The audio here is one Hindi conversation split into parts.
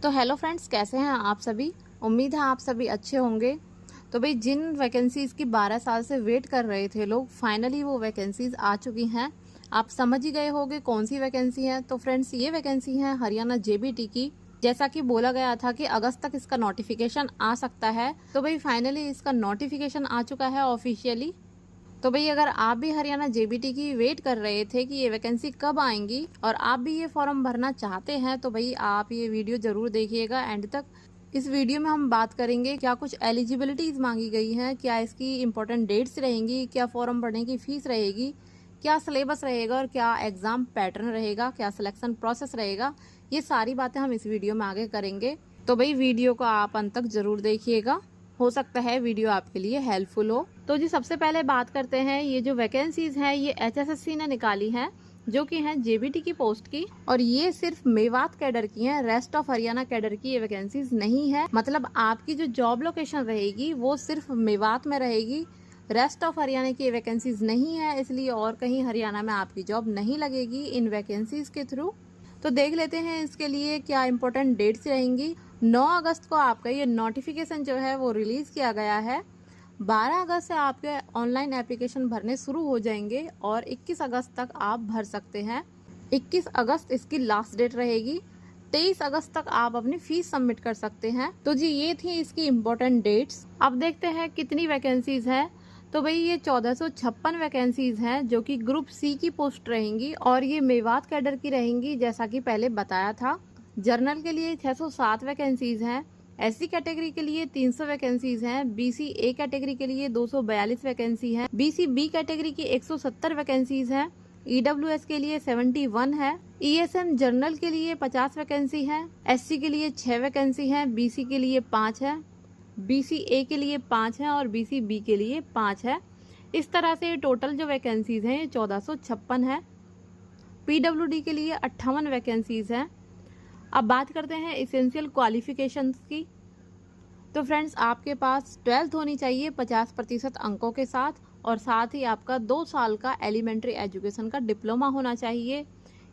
तो हेलो फ्रेंड्स, कैसे हैं आप सभी। उम्मीद है आप सभी अच्छे होंगे। तो भाई, जिन वैकेंसीज़ की 12 साल से वेट कर रहे थे लोग, फाइनली वो वैकेंसीज़ आ चुकी हैं। आप समझ ही गए होंगे कौन सी वैकेंसी है। तो फ्रेंड्स, ये वैकेंसी है हरियाणा जेबीटी की। जैसा कि बोला गया था कि अगस्त तक इसका नोटिफिकेशन आ सकता है, तो भाई फाइनली इसका नोटिफिकेशन आ चुका है ऑफिशियली। तो भाई, अगर आप भी हरियाणा जेबीटी की वेट कर रहे थे कि ये वैकेंसी कब आएंगी और आप भी ये फॉर्म भरना चाहते हैं, तो भाई आप ये वीडियो जरूर देखिएगा एंड तक। इस वीडियो में हम बात करेंगे क्या कुछ एलिजिबिलिटीज मांगी गई हैं, क्या इसकी इंपॉर्टेंट डेट्स रहेंगी, क्या फॉर्म भरने की फीस रहेगी, क्या सिलेबस रहेगा और क्या एग्जाम पैटर्न रहेगा, क्या सिलेक्शन प्रोसेस रहेगा। ये सारी बातें हम इस वीडियो में आगे करेंगे। तो भाई, वीडियो को आप अंत तक जरूर देखिएगा, हो सकता है वीडियो आपके लिए हेल्पफुल हो। तो जी, सबसे पहले बात करते हैं, ये जो वैकेंसीज हैं ये एचएसएससी ने निकाली हैं, जो कि हैं जेबीटी की पोस्ट की, और ये सिर्फ मेवात कैडर की हैं। रेस्ट ऑफ हरियाणा कैडर की ये वैकेंसीज नहीं है। मतलब आपकी जो जॉब लोकेशन रहेगी वो सिर्फ मेवात में रहेगी, रेस्ट ऑफ हरियाणा की वैकेंसीज नहीं है, इसलिए और कहीं हरियाणा में आपकी जॉब नहीं लगेगी इन वैकेंसीज के थ्रू। तो देख लेते हैं इसके लिए क्या इंपॉर्टेंट डेट्स रहेंगी। 9 अगस्त को आपका ये नोटिफिकेशन जो है वो रिलीज किया गया है। 12 अगस्त से आपके ऑनलाइन एप्लीकेशन भरने शुरू हो जाएंगे और 21 अगस्त तक आप भर सकते हैं। 21 अगस्त इसकी लास्ट डेट रहेगी। 23 अगस्त तक आप अपनी फीस सबमिट कर सकते हैं। तो जी, ये थी इसकी इम्पोर्टेंट डेट्स। अब देखते हैं कितनी वैकेंसीज है। तो भाई, ये 1456 वैकेंसीज हैं, जो कि ग्रुप सी की पोस्ट रहेंगी और ये मेवात कैडर की रहेंगी, जैसा कि पहले बताया था। जर्नल के लिए 607 वैकेंसीज हैं, एससी कैटेगरी के लिए 300 वैकेंसीज हैं, बीसी ए कैटेगरी के लिए 242 वैकेंसी है, बीसी बी कैटेगरी की 170 वैकेंसीज हैं, ईडब्ल्यूएस के लिए 71 है, ईएसएम जर्नल के लिए 50 वैकेंसी है, एससी के लिए 6 वैकेंसी है, बीसी के लिए 5 है, बीसी ए के लिए 5 है और बीसी बी के लिए 5 है। इस तरह से टोटल जो वैकेंसीज हैं ये 1456 है। पीडब्ल्यूडी के लिए 58 वैकेंसीज हैं। अब बात करते हैं इसेंशियल क्वालिफिकेशंस की। तो फ्रेंड्स, आपके पास 12th होनी चाहिए 50% अंकों के साथ, और साथ ही आपका 2 साल का एलिमेंट्री एजुकेशन का डिप्लोमा होना चाहिए।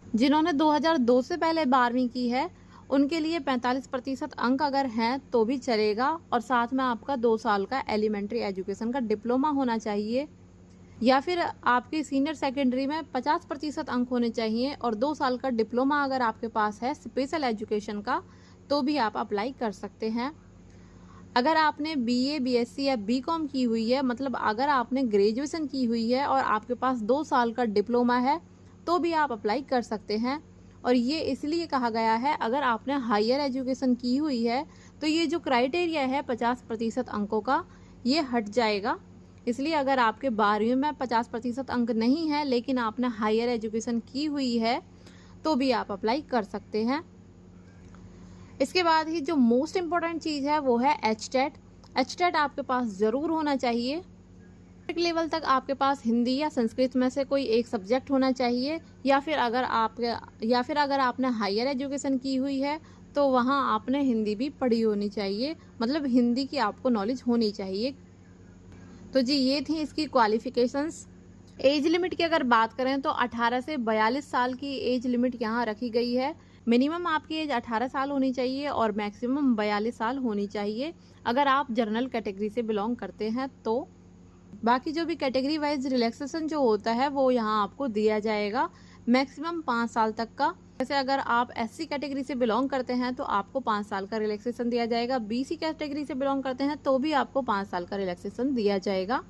जिन्होंने 2002 से पहले 12वीं की है उनके लिए 45% अंक अगर हैं तो भी चलेगा, और साथ में आपका 2 साल का एलिमेंट्री एजुकेशन का डिप्लोमा होना चाहिए। या फिर आपके सीनियर सेकेंडरी में 50% अंक होने चाहिए और 2 साल का डिप्लोमा अगर आपके पास है स्पेशल एजुकेशन का, तो भी आप अप्लाई कर सकते हैं। अगर आपने बीए, बीएससी या बीकॉम की हुई है, मतलब अगर आपने ग्रेजुएशन की हुई है और आपके पास 2 साल का डिप्लोमा है, तो भी आप अप्लाई कर सकते हैं। और ये इसलिए कहा गया है, अगर आपने हायर एजुकेशन की हुई है तो ये जो क्राइटेरिया है 50% अंकों का, ये हट जाएगा। इसलिए अगर आपके 12वीं में 50% अंक नहीं है लेकिन आपने हायर एजुकेशन की हुई है, तो भी आप अप्लाई कर सकते हैं। इसके बाद ही जो मोस्ट इम्पॉर्टेंट चीज़ है वो है एचटेट। एचटेट आपके पास ज़रूर होना चाहिए। लेवल तक आपके पास हिंदी या संस्कृत में से कोई एक सब्जेक्ट होना चाहिए, या फिर अगर आपने हायर एजुकेशन की हुई है तो वहाँ आपने हिंदी भी पढ़ी होनी चाहिए, मतलब हिंदी की आपको नॉलेज होनी चाहिए। तो जी, ये थी इसकी क्वालिफिकेशंस। एज लिमिट की अगर बात करें तो 18 से 42 साल की एज लिमिट यहाँ रखी गई है। मिनिमम आपकी एज 18 साल होनी चाहिए और मैक्सिमम 42 साल होनी चाहिए अगर आप जनरल कैटेगरी से बिलोंग करते हैं। तो बाकी जो भी कैटेगरी वाइज रिलैक्सेशन जो होता है वो यहाँ आपको दिया जाएगा, मैक्सिमम 5 साल तक का। जैसे अगर आप एससी कैटेगरी से बिलोंग करते हैं तो आपको 5 साल का रिलैक्सेशन दिया जाएगा, बीसी कैटेगरी से बिलोंग करते हैं तो भी आपको 5 साल का रिलैक्सेशन दिया जाएगा।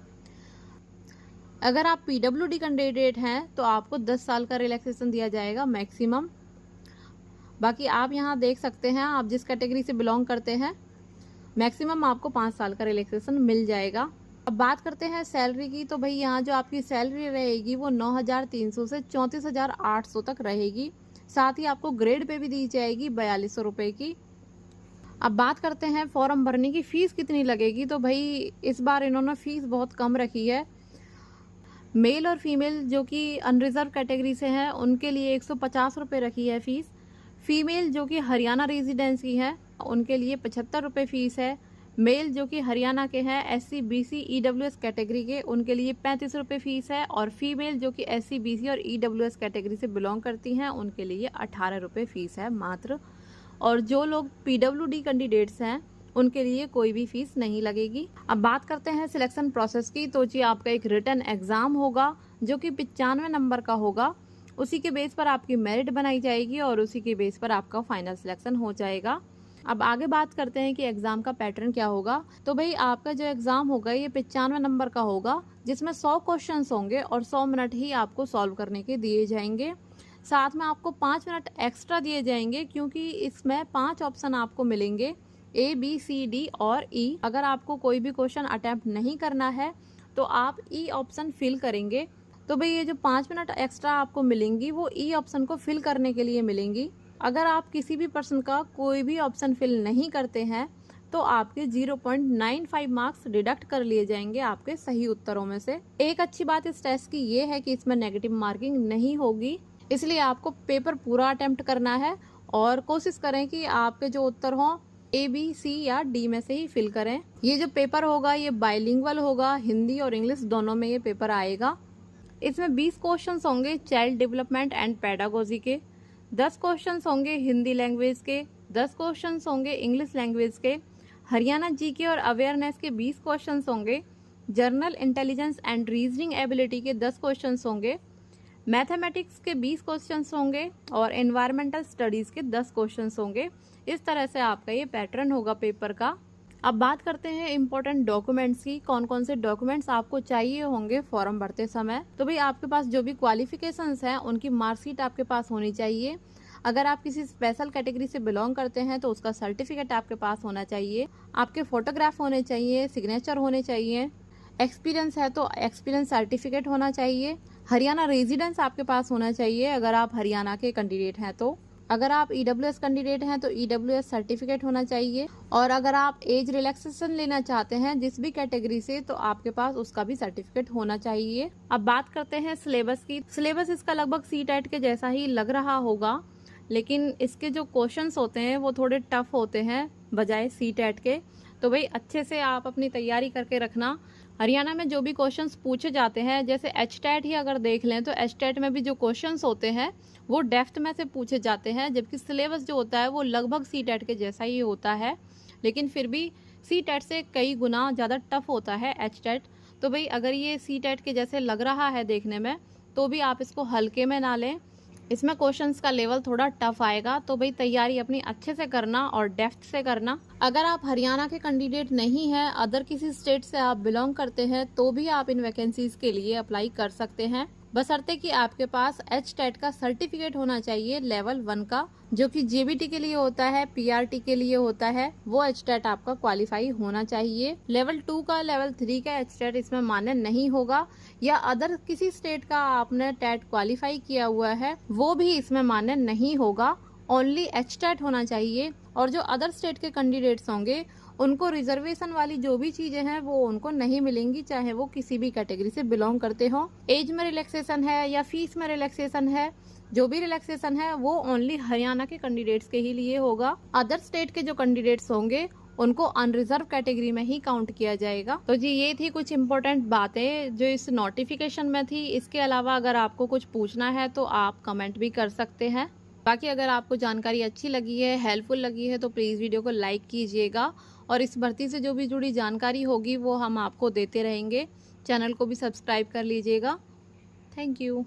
अगर आप पीडब्ल्यूडी कैंडिडेट हैं तो आपको 10 साल का रिलैक्सेशन दिया जाएगा मैक्सिमम। बाकी आप यहाँ देख सकते हैं, आप जिस कैटेगरी से बिलोंग करते हैं मैक्सिमम आपको 5 साल का रिलैक्सेशन मिल जाएगा। अब बात करते हैं सैलरी की। तो भाई, यहाँ जो आपकी सैलरी रहेगी वो 9,300 से 34,800 तक रहेगी। साथ ही आपको ग्रेड पे भी दी जाएगी 4200 रुपये की। अब बात करते हैं फॉर्म भरने की फ़ीस कितनी लगेगी। तो भाई, इस बार इन्होंने फ़ीस बहुत कम रखी है। मेल और फीमेल जो कि अनरिजर्व कैटेगरी से हैं उनके लिए 150 रुपये रखी है फ़ीस। फीमेल जो कि हरियाणा रेजिडेंस की हैं उनके लिए 75 रुपये फ़ीस है। मेल जो कि हरियाणा के हैं एससी, बीसी, ईडब्ल्यूएस कैटेगरी के, उनके लिए 35 रुपये फ़ीस है। और फीमेल जो कि एससी, बीसी और ईडब्ल्यूएस कैटेगरी से बिलोंग करती हैं उनके लिए 18 रुपये फ़ीस है मात्र। और जो लोग PWD कैंडिडेट्स हैं उनके लिए कोई भी फीस नहीं लगेगी। अब बात करते हैं सिलेक्शन प्रोसेस की। तो जी आपका एक रिटन एग्जाम होगा जो कि 95 नंबर का होगा। उसी के बेस पर आपकी मेरिट बनाई जाएगी और उसी के बेस पर आपका फाइनल सिलेक्शन हो जाएगा। अब आगे बात करते हैं कि एग्जाम का पैटर्न क्या होगा। तो भाई आपका जो एग्जाम होगा ये 95 नंबर का होगा, जिसमें 100 क्वेश्चंस होंगे और 100 मिनट ही आपको सॉल्व करने के दिए जाएंगे। साथ में आपको 5 मिनट एक्स्ट्रा दिए जाएंगे क्योंकि इसमें 5 ऑप्शन आपको मिलेंगे, ABCD और E। अगर आपको कोई भी क्वेश्चन अटेम्प्ट नहीं करना है तो आप E ऑप्शन फिल करेंगे। तो भाई ये जो 5 मिनट एक्स्ट्रा आपको मिलेंगी वो E ऑप्शन को फिल करने के लिए मिलेंगी। अगर आप किसी भी पर्सन का कोई भी ऑप्शन फिल नहीं करते हैं तो आपके 0.95 मार्क्स डिडक्ट कर लिए जाएंगे आपके सही उत्तरों में से। एक अच्छी बात इस टेस्ट की ये है कि इसमें नेगेटिव मार्किंग नहीं होगी, इसलिए आपको पेपर पूरा अटेम्प्ट करना है और कोशिश करें कि आपके जो उत्तर हों A, B, C या D में से ही फिल करें। ये जो पेपर होगा ये बाइलिंगुअल होगा, हिंदी और इंग्लिश दोनों में ये पेपर आएगा। इसमें 20 क्वेश्चंस होंगे चाइल्ड डेवलपमेंट एंड पेडागोजी के, 10 क्वेश्चंस होंगे हिंदी लैंग्वेज के, 10 क्वेश्चंस होंगे इंग्लिश लैंग्वेज के, हरियाणा जीके और अवेयरनेस के 20 क्वेश्चंस होंगे, journal intelligence and reasoning ability के 10 क्वेश्चंस होंगे, मैथमेटिक्स के 20 क्वेश्चंस होंगे और एनवायरमेंटल स्टडीज के 10 क्वेश्चंस होंगे। इस तरह से आपका ये पैटर्न होगा पेपर का। अब बात करते हैं इम्पोर्टेंट डॉक्यूमेंट्स की, कौन कौन से डॉक्यूमेंट्स आपको चाहिए होंगे फॉर्म भरते समय। तो भाई आपके पास जो भी क्वालिफिकेशंस हैं उनकी मार्कशीट आपके पास होनी चाहिए। अगर आप किसी स्पेशल कैटेगरी से बिलोंग करते हैं तो उसका सर्टिफिकेट आपके पास होना चाहिए, आपके फोटोग्राफ होने चाहिए, सिग्नेचर होने चाहिए, एक्सपीरियंस है तो एक्सपीरियंस सर्टिफिकेट होना चाहिए, हरियाणा रेजिडेंस आपके पास होना चाहिए अगर आप हरियाणा के कैंडिडेट हैं तो, अगर आप EWS कैंडिडेट हैं तो EWS सर्टिफिकेट होना चाहिए, और अगर आप एज रिलैक्सेशन लेना चाहते हैं जिस भी कैटेगरी से तो आपके पास उसका भी सर्टिफिकेट होना चाहिए। अब बात करते हैं सिलेबस की। सिलेबस इसका लगभग CTET के जैसा ही लग रहा होगा, लेकिन इसके जो क्वेश्चंस होते हैं वो थोड़े टफ होते हैं बजाय CTET के। तो भाई अच्छे से आप अपनी तैयारी करके रखना। हरियाणा में जो भी क्वेश्चंस पूछे जाते हैं, जैसे HTET ही अगर देख लें तो HTET में भी जो क्वेश्चंस होते हैं वो डेप्थ में से पूछे जाते हैं, जबकि सिलेबस जो होता है वो लगभग CTET के जैसा ही होता है, लेकिन फिर भी CTET से कई गुना ज़्यादा टफ होता है HTET। तो भाई अगर ये CTET के जैसे लग रहा है देखने में तो भी आप इसको हल्के में ना लें, इसमें क्वेश्चंस का लेवल थोड़ा टफ आएगा। तो भाई तैयारी अपनी अच्छे से करना और डेप्थ से करना। अगर आप हरियाणा के कैंडिडेट नहीं हैं, अदर किसी स्टेट से आप बिलोंग करते हैं तो भी आप इन वैकेंसीज के लिए अप्लाई कर सकते हैं, बशर्ते कि आपके पास HTET का सर्टिफिकेट होना चाहिए लेवल 1 का, जो कि JBT के लिए होता है, PRT के लिए होता है, वो HTET आपका क्वालिफाई होना चाहिए। लेवल 2 का, लेवल 3 का HTET इसमें मान्य नहीं होगा, या अदर किसी स्टेट का आपने TET क्वालिफाई किया हुआ है वो भी इसमें मान्य नहीं होगा। ओनली HTET होना चाहिए। और जो अदर स्टेट के कैंडिडेट्स होंगे उनको रिजर्वेशन वाली जो भी चीजें हैं वो उनको नहीं मिलेंगी, चाहे वो किसी भी कैटेगरी से बिलोंग करते हो। एज में रिलैक्सेशन है या फीस में रिलैक्सेशन है, जो भी रिलैक्सेशन है वो ओनली हरियाणा के कैंडिडेट्स के ही लिए होगा। अदर स्टेट के जो कैंडिडेट्स होंगे उनको अनरिजर्व कैटेगरी में ही काउंट किया जाएगा। तो जी ये थी कुछ इम्पोर्टेंट बातें जो इस नोटिफिकेशन में थी। इसके अलावा अगर आपको कुछ पूछना है तो आप कमेंट भी कर सकते हैं। बाकी अगर आपको जानकारी अच्छी लगी है, हेल्पफुल लगी है तो प्लीज़ वीडियो को लाइक कीजिएगा, और इस भर्ती से जो भी जुड़ी जानकारी होगी वो हम आपको देते रहेंगे। चैनल को भी सब्सक्राइब कर लीजिएगा। Thank you.